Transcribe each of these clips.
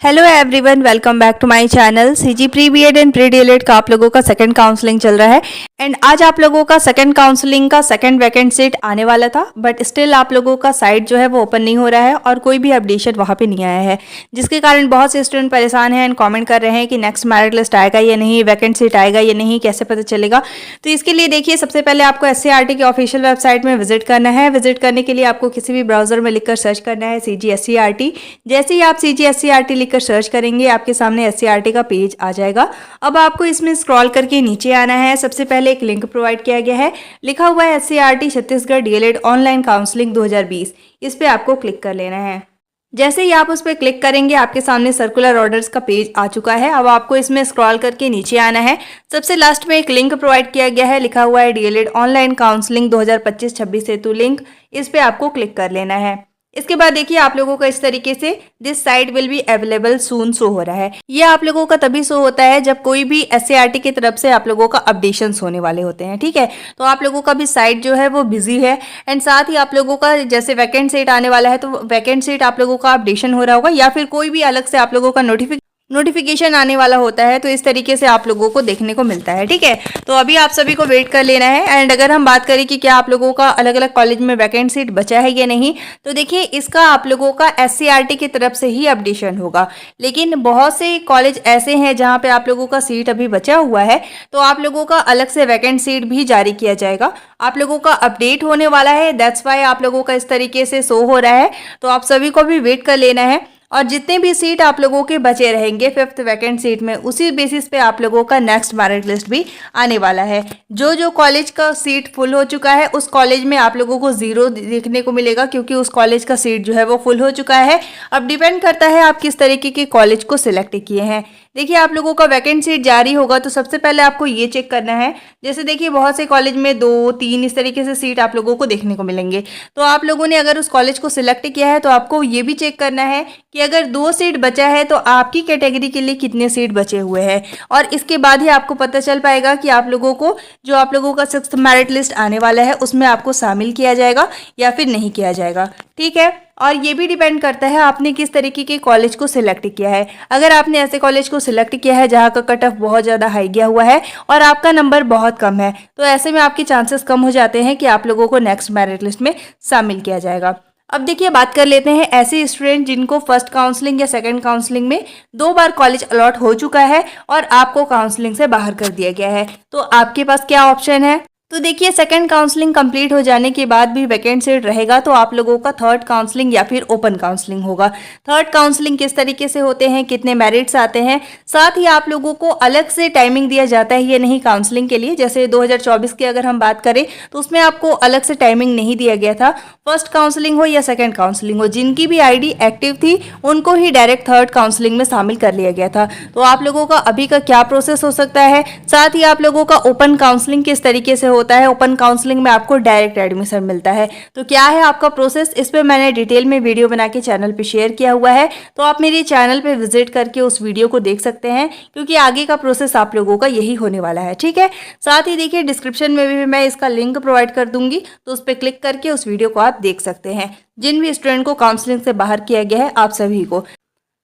Hello everyone, welcome back to my channel. CG pre BEd and pre DElEd का आप लोगों का second counselling चल रहा है एंड आज आप लोगों का सेकंड काउंसलिंग का सेकंड वैकेंट सीट आने वाला था, बट स्टिल आप लोगों का साइट जो है वो ओपन नहीं हो रहा है और कोई भी अपडेशन वहाँ पे नहीं आया है, जिसके कारण बहुत से स्टूडेंट परेशान हैं एंड कॉमेंट कर रहे हैं कि नेक्स्ट मेरिट लिस्ट आएगा या नहीं, वैकेंट सीट आएगा या नहीं, कैसे पता चलेगा। तो इसके लिए देखिए, सबसे पहले आपको SCERT की ऑफिशियल वेबसाइट में विजिट करना है। विजिट करने के लिए आपको किसी भी ब्राउजर में लिखकर सर्च करना है CG SCERT। जैसे ही आप CG SCERT लिखकर सर्च करेंगे आपके सामने SCERT का पेज आ जाएगा। अब आपको इसमें स्क्रॉल करके नीचे आना है। सबसे पहले एक लिंक प्रोवाइड किया गया है, लिखा हुआ है SCERT Chhattisgarh DElEd online counselling 2020। इस पे आपको क्लिक कर लेना है। जैसे ही आप उस पर क्लिक करेंगे आपके सामने सर्कुलर ऑर्डर्स का पेज आ चुका है। अब आपको इसमें स्क्रॉल करके नीचे आना है। सबसे लास्ट में एक लिंक प्रोवाइड किया गया है, लिखा हुआ है डीएलएड ऑनलाइन काउंसलिंग 2025-26 हेतु लिंक। इस पे आपको क्लिक कर लेना है। इसके बाद देखिए, आप लोगों का इस तरीके से this site will be available soon show हो रहा है। ये आप लोगों का तभी शो होता है जब कोई भी SCERT की तरफ से आप लोगों का अपडेशंस होने वाले होते हैं, ठीक है। तो आप लोगों का भी साइट जो है वो बिजी है एंड साथ ही आप लोगों का जैसे वैकेंट सीट आने वाला है तो वैकेंट सीट आप लोगों का अपडेशन हो रहा होगा या फिर कोई भी अलग से आप लोगों का नोटिफिकेशन आने वाला होता है। तो इस तरीके से आप लोगों को देखने को मिलता है, ठीक है। तो अभी आप सभी को वेट कर लेना है। एंड अगर हम बात करें कि क्या आप लोगों का अलग अलग कॉलेज में वैकेंट सीट बचा है या नहीं, तो देखिए इसका आप लोगों का SCERT की तरफ से ही अपडेशन होगा। लेकिन बहुत से कॉलेज ऐसे हैं जहां पे आप लोगों का सीट अभी बचा हुआ है, तो आप लोगों का अलग से वैकेंट सीट भी जारी किया जाएगा। आप लोगों का अपडेट होने वाला है, दैट्स वाई आप लोगों का इस तरीके से शो हो रहा है। तो आप सभी को भी वेट कर लेना है और जितने भी सीट आप लोगों के बचे रहेंगे 5th वैकेंट सीट में, उसी बेसिस पे आप लोगों का नेक्स्ट मेरिट लिस्ट भी आने वाला है। जो कॉलेज का सीट फुल हो चुका है उस कॉलेज में आप लोगों को 0 देखने को मिलेगा, क्योंकि उस कॉलेज का सीट जो है वो फुल हो चुका है। अब डिपेंड करता है आप किस तरीके के कॉलेज को सिलेक्ट किए हैं। देखिए, आप लोगों का वैकेंट सीट जारी होगा तो सबसे पहले आपको ये चेक करना है। जैसे देखिए, बहुत से कॉलेज में 2-3 इस तरीके से सीट आप लोगों को देखने को मिलेंगे। तो आप लोगों ने अगर उस कॉलेज को सिलेक्ट किया है तो आपको ये भी चेक करना है कि अगर 2 सीट बचा है तो आपकी कैटेगरी के लिए कितने सीट बचे हुए हैं। और इसके बाद ही आपको पता चल पाएगा कि आप लोगों को जो आप लोगों का 6th मेरिट लिस्ट आने वाला है उसमें आपको शामिल किया जाएगा या फिर नहीं किया जाएगा, ठीक है। और ये भी डिपेंड करता है आपने किस तरीके के कॉलेज को सिलेक्ट किया है। अगर आपने ऐसे कॉलेज को सिलेक्ट किया है जहाँ का कट ऑफ बहुत ज़्यादा हाई गया हुआ है और आपका नंबर बहुत कम है, तो ऐसे में आपके चांसेस कम हो जाते हैं कि आप लोगों को नेक्स्ट मेरिट लिस्ट में शामिल किया जाएगा। अब देखिए, बात कर लेते हैं ऐसे स्टूडेंट जिनको फर्स्ट काउंसलिंग या सेकंड काउंसलिंग में 2 बार कॉलेज अलॉट हो चुका है और आपको काउंसलिंग से बाहर कर दिया गया है। तो आपके पास क्या ऑप्शन है? तो देखिए, सेकंड काउंसलिंग कंप्लीट हो जाने के बाद भी वैकेंट सीट रहेगा तो आप लोगों का थर्ड काउंसलिंग या फिर ओपन काउंसलिंग होगा। थर्ड काउंसलिंग किस तरीके से होते हैं, कितने मेरिट्स आते हैं, साथ ही आप लोगों को अलग से टाइमिंग दिया जाता है या नहीं काउंसलिंग के लिए। जैसे 2024 की अगर हम बात करें तो उसमें आपको अलग से टाइमिंग नहीं दिया गया था। फर्स्ट काउंसलिंग हो या सेकेंड काउंसलिंग हो, जिनकी भी ID एक्टिव थी उनको ही डायरेक्ट थर्ड काउंसलिंग में शामिल कर लिया गया था। तो आप लोगों का अभी का क्या प्रोसेस हो सकता है, साथ ही आप लोगों का ओपन काउंसलिंग किस तरीके से होता है। ओपन काउंसलिंग में आपको डायरेक्ट एडमिशन मिलता है। तो क्या है आपका प्रोसेस, इस पे मैंने डिटेल में वीडियो बना के चैनल पे शेयर किया हुआ है, तो आप मेरे चैनल पे विजिट करके उस वीडियो को देख सकते हैं, क्योंकि आगे का प्रोसेस आप लोगों का यही होने वाला है, ठीक है। साथ ही देखिए, डिस्क्रिप्शन में भी मैं इसका लिंक प्रोवाइड कर दूंगी, तो उस पर क्लिक करके उस वीडियो को आप देख सकते हैं। जिन भी स्टूडेंट को काउंसलिंग से बाहर किया गया है आप सभी को।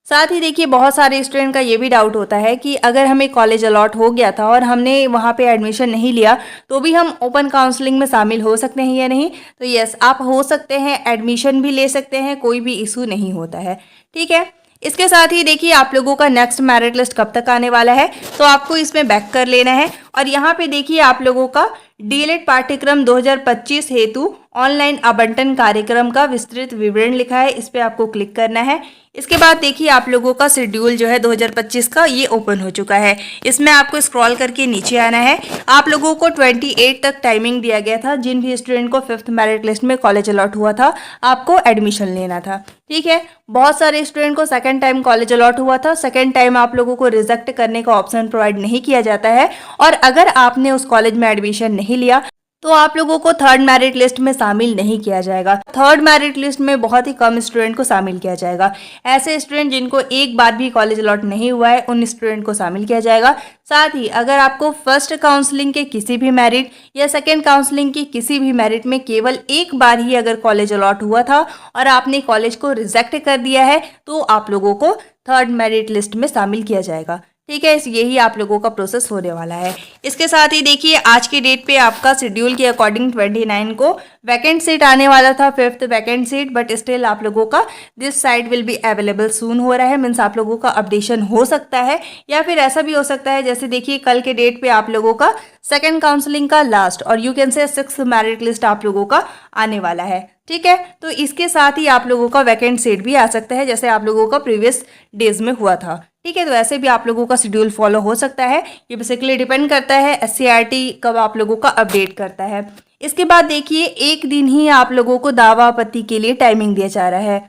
साथ ही देखिए, बहुत सारे स्टूडेंट का ये भी डाउट होता है कि अगर हमें कॉलेज अलॉट हो गया था और हमने वहाँ पे एडमिशन नहीं लिया तो भी हम ओपन काउंसलिंग में शामिल हो सकते हैं या नहीं। तो यस, आप हो सकते हैं, एडमिशन भी ले सकते हैं, कोई भी इशू नहीं होता है, ठीक है। इसके साथ ही देखिए, आप लोगों का नेक्स्ट मेरिट लिस्ट कब तक आने वाला है, तो आपको इसमें बैक कर लेना है और यहाँ पे देखिए आप लोगों का डीएलएड पाठ्यक्रम 2025 हेतु ऑनलाइन आवंटन कार्यक्रम का विस्तृत विवरण लिखा है। इस पे आपको क्लिक करना है। इसके बाद देखिए, आप लोगों का शेड्यूल जो है 2025 का ये ओपन हो चुका है। इसमें आपको स्क्रॉल करके नीचे आना है। आप लोगों को 28 तक टाइमिंग दिया गया था। जिन भी स्टूडेंट को 5th मेरिट लिस्ट में कॉलेज अलॉट हुआ था आपको एडमिशन लेना था, ठीक है। बहुत सारे स्टूडेंट को सेकंड टाइम कॉलेज अलॉट हुआ था। सेकंड टाइम आप लोगों को रिजेक्ट करने का ऑप्शन प्रोवाइड नहीं किया जाता है और अगर आपने उस कॉलेज में एडमिशन नहीं लिया तो आप लोगों को थर्ड मेरिट लिस्ट में शामिल नहीं किया जाएगा। थर्ड मेरिट लिस्ट में बहुत ही कम स्टूडेंट को शामिल किया जाएगा। ऐसे स्टूडेंट जिनको एक बार भी कॉलेज अलॉट नहीं हुआ है उन स्टूडेंट को शामिल किया जाएगा। साथ ही अगर आपको फर्स्ट काउंसलिंग के किसी भी मेरिट या सेकेंड काउंसलिंग की किसी भी मेरिट में केवल एक बार ही अगर कॉलेज अलॉट हुआ था और आपने कॉलेज को रिजेक्ट कर दिया है तो आप लोगों को थर्ड मेरिट लिस्ट में शामिल किया जाएगा। ठीक है, यही आप लोगों का प्रोसेस होने वाला है। इसके साथ ही देखिए आज के डेट पे आपका शेड्यूल के अकॉर्डिंग 29 को वैकेंट सीट आने वाला था, 5th vacant seat, but still आप लोगों का this site will be available सून हो रहा है। मीन्स आप लोगों का अपडेशन हो सकता है, या फिर ऐसा भी हो सकता है जैसे देखिए कल के डेट पे आप लोगों का सेकेंड काउंसलिंग का लास्ट और you can say 6th merit list आप लोगों का आने वाला है। ठीक है, तो इसके साथ ही आप लोगों का वैकेंट सीट भी आ सकता है जैसे आप लोगों का प्रीवियस डेज में हुआ था। ठीक है, तो ऐसे भी आप लोगों का शेड्यूल फॉलो हो सकता है। ये बेसिकली डिपेंड करता है SCERT कब आप लोगों का अपडेट करता है। इसके बाद देखिए एक दिन ही आप लोगों को दावा आपत्ति के लिए टाइमिंग दिया जा रहा है।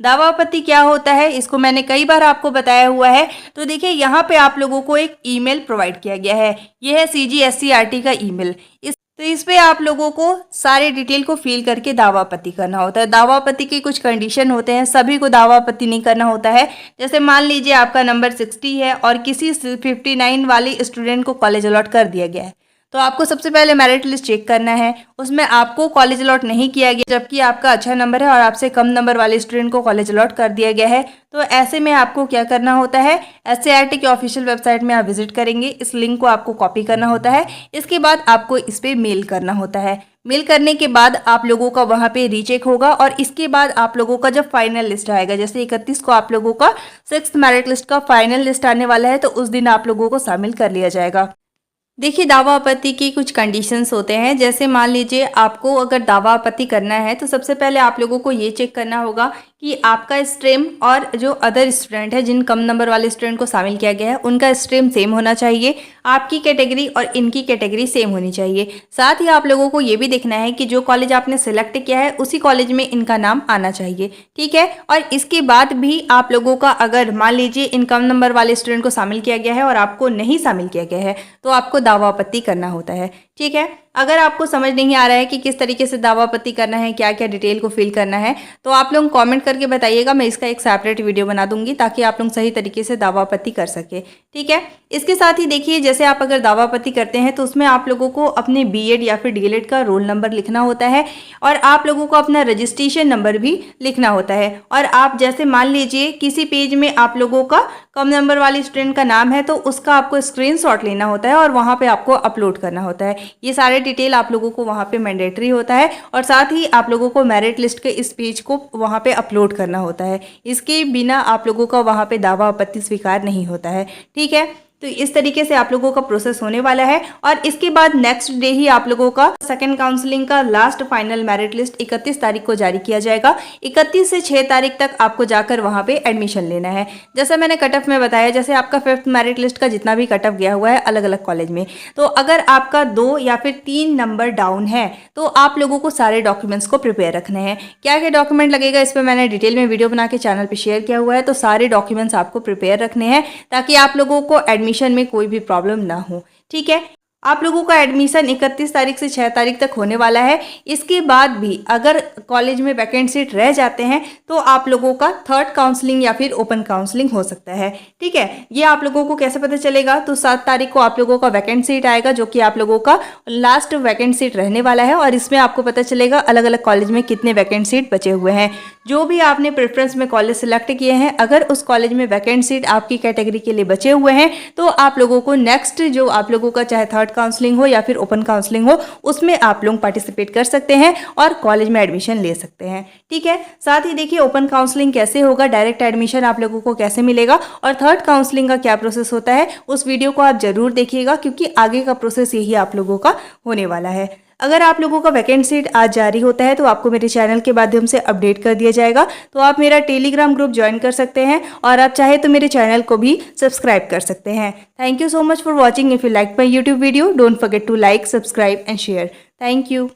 दावा आपत्ति क्या होता है इसको मैंने कई बार आपको बताया हुआ है। तो देखिए यहाँ पे आप लोगों को एक ईमेल प्रोवाइड किया गया है, ये है CGSCERT का ईमेल। इस पे आप लोगों को सारे डिटेल को फिल करके दावा आपत्ति करना होता है। दावा आपत्ति के कुछ कंडीशन होते हैं, सभी को दावा आपत्ति नहीं करना होता है। जैसे मान लीजिए आपका नंबर 60 है और किसी 59 वाले स्टूडेंट को कॉलेज अलॉट कर दिया गया है, तो आपको सबसे पहले मेरिट लिस्ट चेक करना है। उसमें आपको कॉलेज अलॉट नहीं किया गया जबकि आपका अच्छा नंबर है और आपसे कम नंबर वाले स्टूडेंट को कॉलेज अलॉट कर दिया गया है, तो ऐसे में आपको क्या करना होता है, SCERT की ऑफिशियल वेबसाइट में आप विजिट करेंगे, इस लिंक को आपको कॉपी करना होता है। इसके बाद आपको इस पर मेल करना होता है। मेल करने के बाद आप लोगों का वहाँ पे रीचेक होगा और इसके बाद आप लोगों का जब फाइनल लिस्ट आएगा, जैसे 31 को आप लोगों का 6th मेरिट लिस्ट का फाइनल लिस्ट आने वाला है, तो उस दिन आप लोगों को शामिल कर लिया जाएगा। देखिए दावा आपत्ति की कुछ कंडीशंस होते हैं। जैसे मान लीजिए आपको अगर दावा आपत्ति करना है तो सबसे पहले आप लोगों को ये चेक करना होगा कि आपका स्ट्रीम और जो अदर स्टूडेंट है जिन कम नंबर वाले स्टूडेंट को शामिल किया गया है उनका स्ट्रीम सेम होना चाहिए, आपकी कैटेगरी और इनकी कैटेगरी सेम होनी चाहिए। साथ ही आप लोगों को ये भी देखना है कि जो कॉलेज आपने सिलेक्ट किया है उसी कॉलेज में इनका नाम आना चाहिए। ठीक है, और इसके बाद भी आप लोगों का अगर मान लीजिए इन कम नंबर वाले स्टूडेंट को शामिल किया गया है और आपको नहीं शामिल किया गया है तो आपको दावा आपत्ति करना होता है। ठीक है, अगर आपको समझ नहीं आ रहा है कि किस तरीके से दावा आपत्ति करना है, क्या क्या डिटेल को फिल करना है, तो आप लोग कमेंट करके बताइएगा, मैं इसका एक सेपरेट वीडियो बना दूंगी ताकि आप लोग सही तरीके से दावा आपत्ति कर सके। ठीक है, इसके साथ ही देखिए जैसे आप अगर दावा आपत्ति करते हैं तो उसमें आप लोगों को अपने BEd या फिर DLED का रोल नंबर लिखना होता है और आप लोगों को अपना रजिस्ट्रेशन नंबर भी लिखना होता है। और आप जैसे मान लीजिए किसी पेज में आप लोगों का कम नंबर वाले स्टूडेंट का नाम है तो उसका आपको स्क्रीनशॉट लेना होता है और वहाँ पे आपको अपलोड करना होता है। ये सारे डिटेल आप लोगों को वहाँ पे मैंडेटरी होता है और साथ ही आप लोगों को मेरिट लिस्ट के इस पेज को वहाँ पे अपलोड करना होता है। इसके बिना आप लोगों का वहाँ पे दावा आपत्ति स्वीकार नहीं होता है। ठीक है, तो इस तरीके से आप लोगों का प्रोसेस होने वाला है और इसके बाद नेक्स्ट डे ही आप लोगों का सेकंड काउंसलिंग का लास्ट फाइनल मेरिट लिस्ट 31 तारीख को जारी किया जाएगा। 31 से 6 तारीख तक आपको जाकर वहां पे एडमिशन लेना है। जैसा मैंने कट ऑफ में बताया, जैसे आपका 5th मेरिट लिस्ट का जितना भी कट ऑफ गया हुआ है अलग अलग कॉलेज में, तो अगर आपका 2 या फिर 3 नंबर डाउन है तो आप लोगों को सारे डॉक्यूमेंट्स को प्रिपेयर रखने हैं। क्या क्या डॉक्यूमेंट लगेगा इस पर मैंने डिटेल में वीडियो बना के चैनल पर शेयर किया हुआ है, तो सारे डॉक्यूमेंट्स आपको प्रिपेयर रखने हैं ताकि आप लोगों को एडमिशन में कोई भी प्रॉब्लम ना हो। ठीक है, आप लोगों का एडमिशन 31 तारीख से 6 तारीख तक होने वाला है। इसके बाद भी अगर कॉलेज में वैकेंट सीट रह जाते हैं तो आप लोगों का थर्ड काउंसलिंग या फिर ओपन काउंसलिंग हो सकता है। ठीक है, ये आप लोगों को कैसे पता चलेगा, तो 7 तारीख को आप लोगों का वैकेंट सीट आएगा जो कि आप लोगों का लास्ट वैकेंट सीट रहने वाला है और इसमें आपको पता चलेगा अलग अलग कॉलेज में कितने वैकेंट सीट बचे हुए हैं। जो भी आपने प्रेफरेंस में कॉलेज सिलेक्ट किए हैं, अगर उस कॉलेज में वैकेंट सीट आपकी कैटेगरी के लिए बचे हुए हैं तो आप लोगों को नेक्स्ट जो आप लोगों का चाहे थर्ड काउंसलिंग हो या फिर ओपन काउंसलिंग हो उसमें आप लोग पार्टिसिपेट कर सकते हैं और कॉलेज में एडमिशन ले सकते हैं। ठीक है, साथ ही देखिए ओपन काउंसलिंग कैसे होगा, डायरेक्ट एडमिशन आप लोगों को कैसे मिलेगा और थर्ड काउंसलिंग का क्या प्रोसेस होता है, उस वीडियो को आप जरूर देखिएगा क्योंकि आगे का प्रोसेस यही आप लोगों का होने वाला है। अगर आप लोगों का वैकेंट सीट आज जारी होता है तो आपको मेरे चैनल के माध्यम से अपडेट कर दिया जाएगा, तो आप मेरा टेलीग्राम ग्रुप ज्वाइन कर सकते हैं और आप चाहे तो मेरे चैनल को भी सब्सक्राइब कर सकते हैं। Thank you so much for watching. If you like my YouTube video, don't forget to like, subscribe and share. Thank you.